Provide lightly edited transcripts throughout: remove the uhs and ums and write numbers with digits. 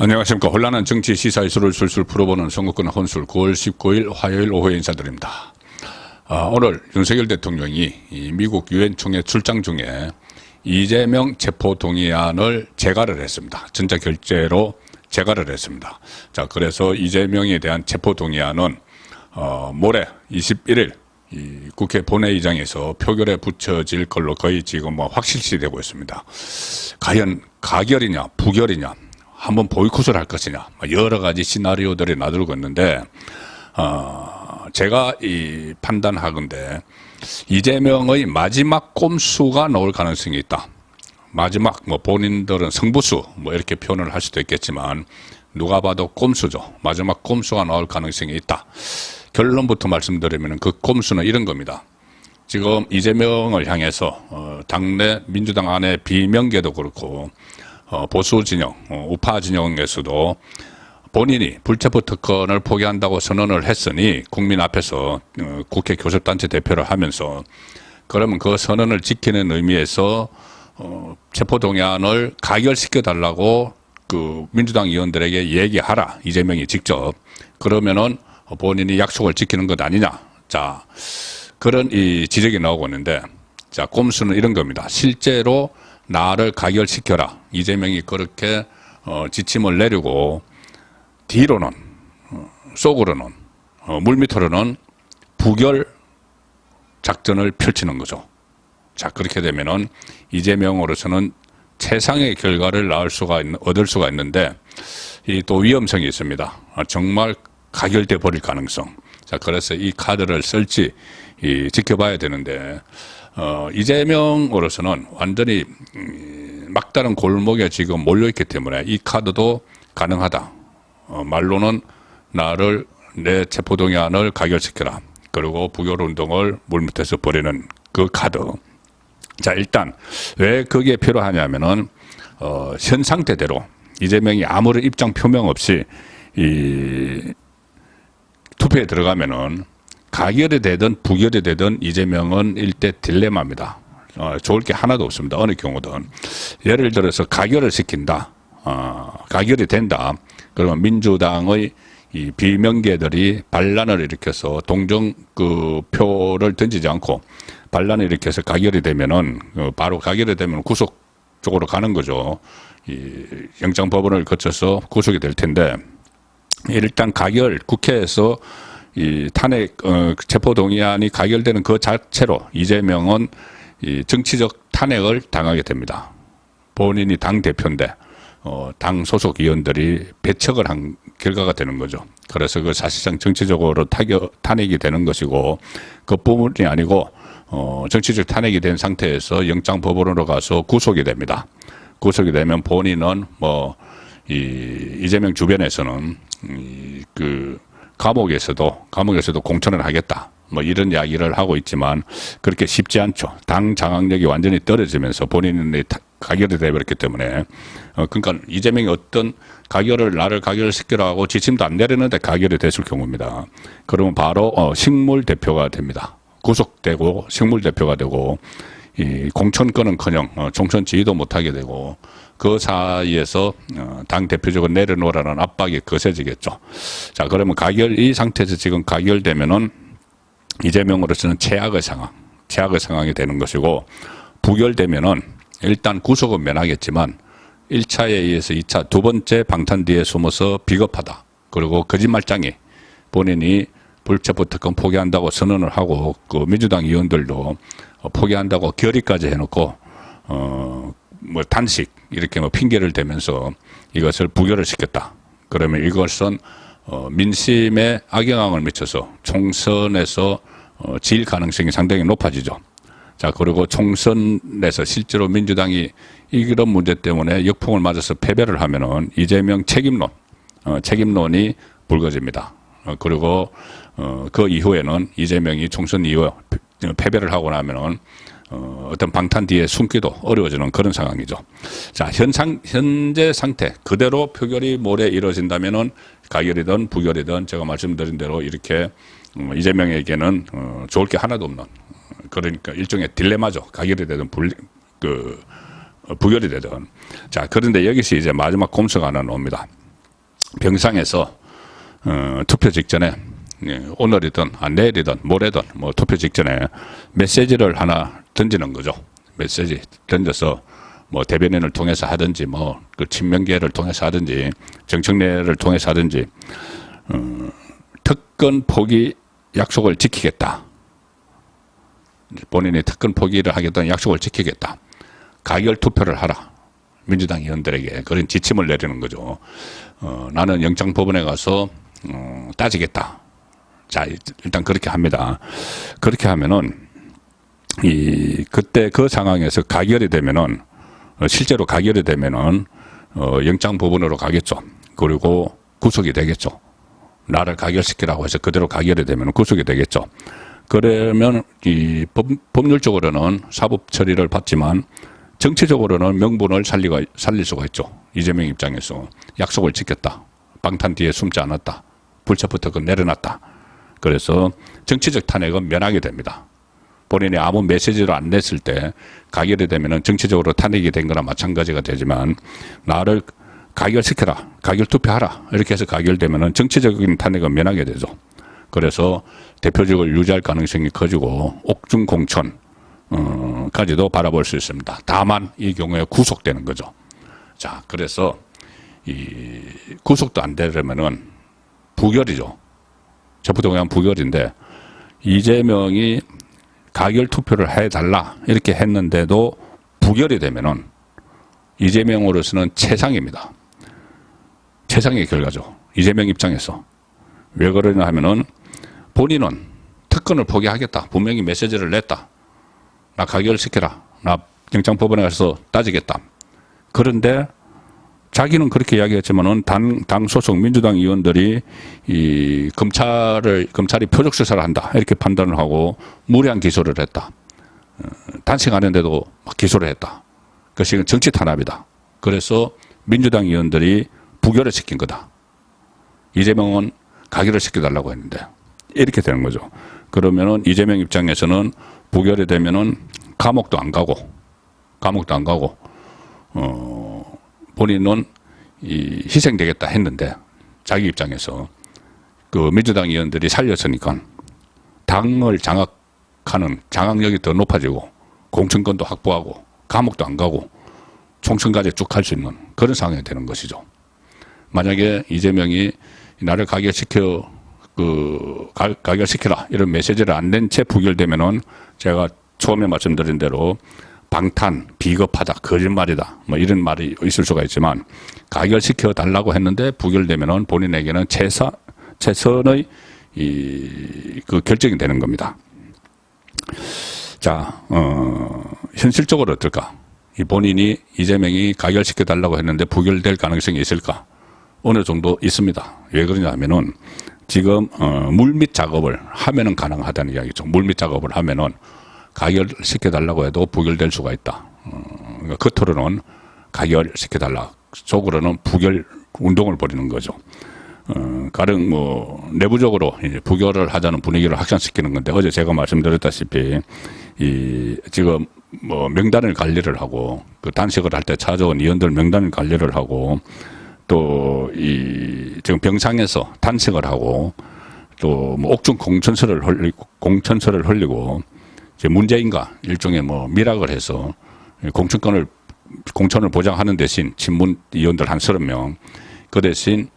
안녕하십니까. 혼란한 정치 시사 이슈를 술술 풀어보는 선거권 혼술 9월 19일 화요일 오후에 인사드립니다. 오늘 윤석열 대통령이 미국 유엔 총회 출장 중에 이재명 체포동의안을 재가를 했습니다. 전자결제로 재가를 했습니다. 자, 그래서 이재명에 대한 체포동의안은 모레 21일 이 국회 본회의장에서 표결에 붙여질 걸로 거의 지금 확실시 되고 있습니다. 과연 가결이냐 부결이냐, 한번 보이콧을 할 것이냐, 여러 가지 시나리오들이 나들고 있는데, 제가 판단하건대 이재명의 마지막 꼼수가 나올 가능성이 있다. 마지막 본인들은 승부수 이렇게 표현을 할 수도 있겠지만 누가 봐도 꼼수죠. 마지막 꼼수가 나올 가능성이 있다. 결론부터 말씀드리면 그 꼼수는 이런 겁니다. 지금 이재명을 향해서 당내 민주당 안에 비명계도 그렇고 보수 진영, 우파 진영에서도 본인이 불체포 특권을 포기한다고 선언을 했으니 국민 앞에서 국회 교섭단체 대표를 하면서 그러면 그 선언을 지키는 의미에서 체포동의안을 가결시켜달라고 그 민주당 의원들에게 얘기하라. 이재명이 직접. 그러면은 본인이 약속을 지키는 것 아니냐. 자, 그런 이 지적이 나오고 있는데, 자, 꼼수는 이런 겁니다. 실제로 나를 가결시켜라. 이재명이 그렇게 지침을 내리고 뒤로는 속으로는 물밑으로는 부결 작전을 펼치는 거죠. 자, 그렇게 되면은 이재명으로서는 최상의 결과를 얻을 수가 있는데 이 또 위험성이 있습니다. 정말 가결돼 버릴 가능성. 자, 그래서 이 카드를 쓸지 지켜봐야 되는데, 이재명으로서는 완전히 막다른 골목에 지금 몰려있기 때문에 이 카드도 가능하다. 말로는 내 체포동의안을 가결시켜라. 그리고 부결운동을 물밑에서 벌이는 그 카드. 자, 일단 왜 그게 필요하냐면은 현 상태대로 이재명이 아무런 입장 표명 없이 투표에 들어가면은 가결이 되든 부결이 되든 이재명은 일대 딜레마입니다. 좋을 게 하나도 없습니다. 어느 경우든. 예를 들어서 가결을 시킨다. 가결이 된다. 그러면 민주당의 이 비명계들이 반란을 일으켜서 동정 표를 던지지 않고 반란을 일으켜서 가결이 되면은 바로 가결이 되면 구속 쪽으로 가는 거죠. 이 영장법원을 거쳐서 구속이 될 텐데, 일단 국회에서 이 탄핵 체포동의안이 가결되는 그 자체로 이재명은 이 정치적 탄핵을 당하게 됩니다. 본인이 당 대표인데 당 소속 의원들이 배척을 한 결과가 되는 거죠. 그래서 그 사실상 정치적으로 탄핵이 되는 것이고, 그뿐이 아니고 정치적 탄핵이 된 상태에서 영장법원으로 가서 구속이 됩니다. 구속이 되면 본인은 이재명 주변에서는 감옥에서도 공천을 하겠다. 이런 이야기를 하고 있지만 그렇게 쉽지 않죠. 당 장악력이 완전히 떨어지면서 본인이 가결이 되어버렸기 때문에. 그러니까 이재명이 어떤 나를 가결시키라고 지침도 안 내렸는데 가결이 됐을 경우입니다. 그러면 바로 식물 대표가 됩니다. 구속되고 식물 대표가 되고, 이 공천권은커녕 총선 지휘도 못하게 되고, 그 사이에서 당 대표적으로 내려놓으라는 압박이 거세지겠죠. 자, 그러면 이 상태에서 지금 가결되면은 이재명으로서는 최악의 상황이 되는 것이고, 부결되면은 일단 구속은 면하겠지만 1차에 의해서 2차, 두 번째 방탄 뒤에 숨어서 비겁하다. 그리고 거짓말장이 본인이 불체포 특권 포기한다고 선언을 하고, 그 민주당 의원들도 포기한다고 결의까지 해놓고, 단식, 이렇게 핑계를 대면서 이것을 부결을 시켰다. 그러면 이것은 민심에 악영향을 미쳐서 총선에서 질 가능성이 상당히 높아지죠. 자, 그리고 총선에서 실제로 민주당이 이런 문제 때문에 역풍을 맞아서 패배를 하면은 이재명 책임론이 불거집니다. 그리고 그 이후에는 이재명이 총선 이후 패배를 하고 나면은 어떤 방탄 뒤에 숨기도 어려워지는 그런 상황이죠. 자, 현재 상태 그대로 표결이 모레 이루어진다면은 가결이든 부결이든 제가 말씀드린 대로 이렇게 이재명에게는 좋을 게 하나도 없는, 그러니까 일종의 딜레마죠. 가결이 되든 부결이 되든. 자, 그런데 여기서 이제 마지막 꼼수가 하나 나옵니다. 병상에서 투표 직전에 오늘이든 내일이든 모레든 뭐 투표 직전에 메시지를 하나 던지는 거죠. 메시지 던져서 뭐 대변인을 통해서 하든지 뭐 그 친명계를 통해서 하든지 정청래를 통해서 하든지 특권 포기 약속을 지키겠다. 본인이 특권 포기를 하겠다는 약속을 지키겠다. 가결 투표를 하라. 민주당 의원들에게 그런 지침을 내리는 거죠. 나는 영장법원에 가서 따지겠다. 자, 일단 그렇게 합니다. 그렇게 하면은 그때 그 상황에서 가결이 되면은 실제로 가결이 되면은 영장법원으로 가겠죠. 그리고 구속이 되겠죠. 나를 가결시키라고 해서 그대로 가결이 되면 구속이 되겠죠. 그러면 이 법률적으로는 사법 처리를 받지만 정치적으로는 명분을 살릴 수가 있죠. 이재명 입장에서 약속을 지켰다. 방탄 뒤에 숨지 않았다. 불체포특권 내려놨다. 그래서 정치적 탄핵은 면하게 됩니다. 본인이 아무 메시지를 안 냈을 때 가결이 되면 정치적으로 탄핵이 된 거나 마찬가지가 되지만 나를 가결시켜라. 가결 투표하라. 이렇게 해서 가결되면 정치적인 탄핵은 면하게 되죠. 그래서 대표직을 유지할 가능성이 커지고 옥중 공천 까지도 바라볼 수 있습니다. 다만 이 경우에 구속되는 거죠. 자, 그래서 이 구속도 안 되려면은 부결이죠. 체포동의안 부결인데 이재명이 가결 투표를 해달라 이렇게 했는데도 부결이 되면은 이재명으로서는 최상입니다. 최상의 결과죠. 이재명 입장에서. 왜 그러냐 하면은 본인은 특권을 포기하겠다. 분명히 메시지를 냈다. 나 가결시켜라. 나 영장법원에 가서 따지겠다. 그런데 자기는 그렇게 이야기했지만은 당 소속 민주당 의원들이 이 검찰이 표적 수사를 한다 이렇게 판단을 하고 무리한 기소를 했다. 단식하는데도 막 기소를 했다. 그것이 정치 탄압이다. 그래서 민주당 의원들이 부결을 시킨 거다. 이재명은 가결을 시켜달라고 했는데 이렇게 되는 거죠. 그러면은 이재명 입장에서는 부결이 되면은 감옥도 안 가고 본인은 희생되겠다 했는데 자기 입장에서 그 민주당 의원들이 살렸으니까 당을 장악하는 장악력이 더 높아지고 공천권도 확보하고 감옥도 안 가고 총선까지 쭉 할 수 있는 그런 상황이 되는 것이죠. 만약에 이재명이 나를 가결시켜라 이런 메시지를 안 낸 채 부결되면은 제가 처음에 말씀드린 대로 방탄, 비겁하다, 거짓말이다, 뭐 이런 말이 있을 수가 있지만 가결시켜 달라고 했는데 부결되면은 본인에게는 최선의 그 결정이 되는 겁니다. 자, 현실적으로 어떨까? 본인이 이재명이 가결시켜 달라고 했는데 부결될 가능성이 있을까? 어느 정도 있습니다. 왜 그러냐 하면은 지금 물밑 작업을 하면은 가능하다는 이야기죠. 물밑 작업을 하면은 가결시켜달라고 해도 부결될 수가 있다. 그러니까 겉으로는 가결시켜달라. 속으로는 부결 운동을 벌이는 거죠. 가령 뭐 내부적으로 이제 부결을 하자는 분위기를 확산시키는 건데 어제 제가 말씀드렸다시피 지금 뭐 명단을 관리를 하고 그 단식을 할 때 찾아온 의원들 명단을 관리를 하고 또 지금 병상에서 단식을 하고 또 뭐 옥중 공천서를 흘리고 이제 문재인과 일종의 뭐 밀학을 해서 공천을 보장하는 대신 친문 의원들 한 30명 그 대신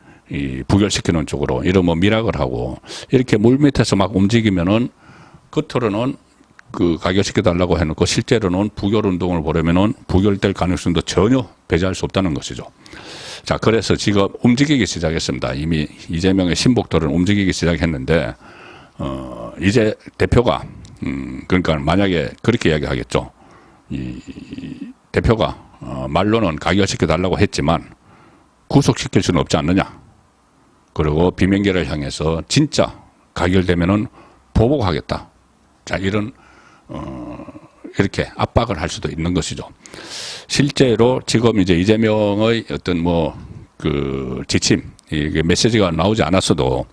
부결시키는 쪽으로 이런 뭐 밀학을 하고 이렇게 물밑에서 막 움직이면은 겉으로는 그 가결시켜달라고 해놓고 실제로는 부결 운동을 보려면은 부결될 가능성도 전혀 배제할 수 없다는 것이죠. 자, 그래서 지금 움직이기 시작했습니다. 이미 이재명의 신복들은 움직이기 시작했는데, 이제 대표가, 그러니까 만약에 그렇게 이야기하겠죠. 대표가, 말로는 가결시켜달라고 했지만, 구속시킬 수는 없지 않느냐. 그리고 비명계를 향해서 진짜 가결되면은 보복하겠다. 자, 이렇게 압박을 할 수도 있는 것이죠. 실제로 지금 이제 이재명의 어떤 지침, 이게 메시지가 나오지 않았어도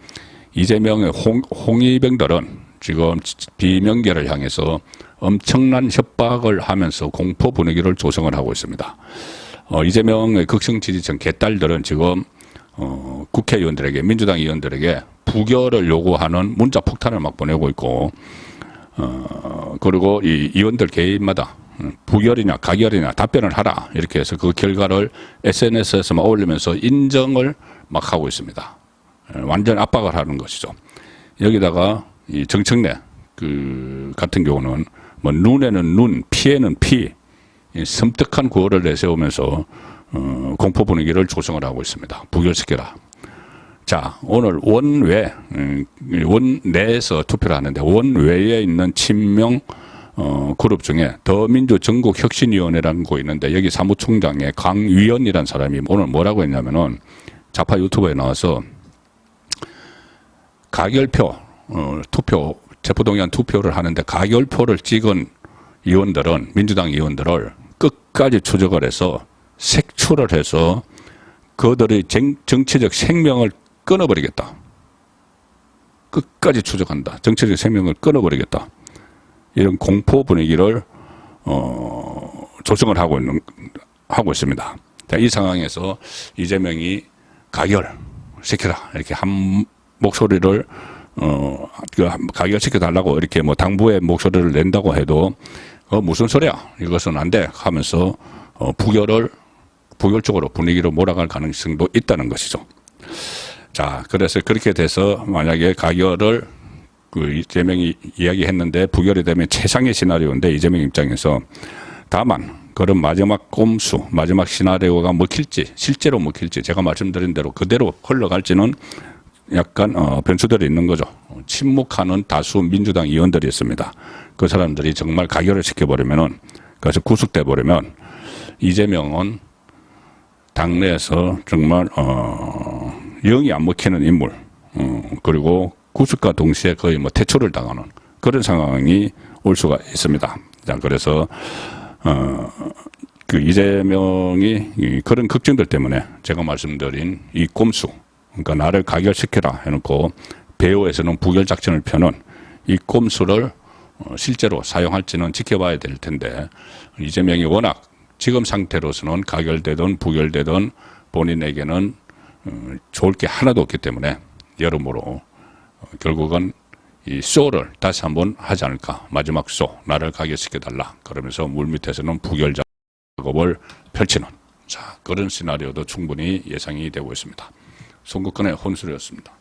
이재명의 홍위병들은 지금 비명계를 향해서 엄청난 협박을 하면서 공포 분위기를 조성을 하고 있습니다. 이재명의 극성 지지층 개딸들은 지금 국회의원들에게 민주당 의원들에게 부결을 요구하는 문자 폭탄을 막 보내고 있고 그리고 이 의원들 개인마다 부결이냐 가결이냐 답변을 하라 이렇게 해서 그 결과를 SNS에서만 올리면서 인정을 막 하고 있습니다. 완전 압박을 하는 것이죠. 여기다가 이 정청래 그 같은 경우는 뭐 눈에는 눈, 피에는 피, 섬뜩한 구호를 내세우면서 공포 분위기를 조성을 하고 있습니다. 부결시켜라. 자, 오늘 원외, 원내에서 투표를 하는데 원외에 있는 친명 그룹 중에 더민주 전국혁신위원회라는 곳이 있는데 여기 사무총장의 강위원이라는 사람이 오늘 뭐라고 했냐면은 좌파 유튜브에 나와서 가결표, 투표, 체포동의안 투표를 하는데 가결표를 찍은 의원들은, 민주당 의원들을 끝까지 추적을 해서 색출을 해서 그들의 정치적 생명을 끊어버리겠다. 끝까지 추적한다. 정치적 생명을 끊어버리겠다. 이런 공포 분위기를 조성을 하고 있습니다. 자, 이 상황에서 이재명이 가결시켜라 이렇게 한 목소리를 가결시켜 달라고 이렇게 뭐 당부의 목소리를 낸다고 해도 무슨 소리야 이것은 안 돼 하면서 부결 쪽으로 분위기로 몰아갈 가능성도 있다는 것이죠. 자, 그래서 그렇게 돼서 만약에 가결을 그 이재명이 이야기했는데 부결이 되면 최상의 시나리오인데 이재명 입장에서 다만 그런 마지막 꼼수, 마지막 시나리오가 먹힐지 실제로 먹힐지 제가 말씀드린 대로 그대로 흘러갈지는 약간 변수들이 있는 거죠. 침묵하는 다수 민주당 의원들이 있습니다. 그 사람들이 정말 가결을 시켜버리면은 그래서 구속돼 버리면 이재명은 당내에서 정말 영이 안 먹히는 인물 그리고 구속과 동시에 거의 뭐 퇴출을 당하는 그런 상황이 올 수가 있습니다. 자, 그래서 그 이재명이 그런 걱정들 때문에 제가 말씀드린 이 꼼수, 그러니까 나를 가결시켜라 해놓고 배후에서는 부결 작전을 펴는 이 꼼수를 실제로 사용할지는 지켜봐야 될 텐데 이재명이 워낙 지금 상태로서는 가결되든 부결되든 본인에게는 좋을 게 하나도 없기 때문에 여러모로 결국은 이 쇼를 다시 한번 하지 않을까. 마지막 쇼, 나를 가결시켜달라. 그러면서 물밑에서는 부결 작업을 펼치는 자, 그런 시나리오도 충분히 예상이 되고 있습니다. 송국근의 혼술이었습니다.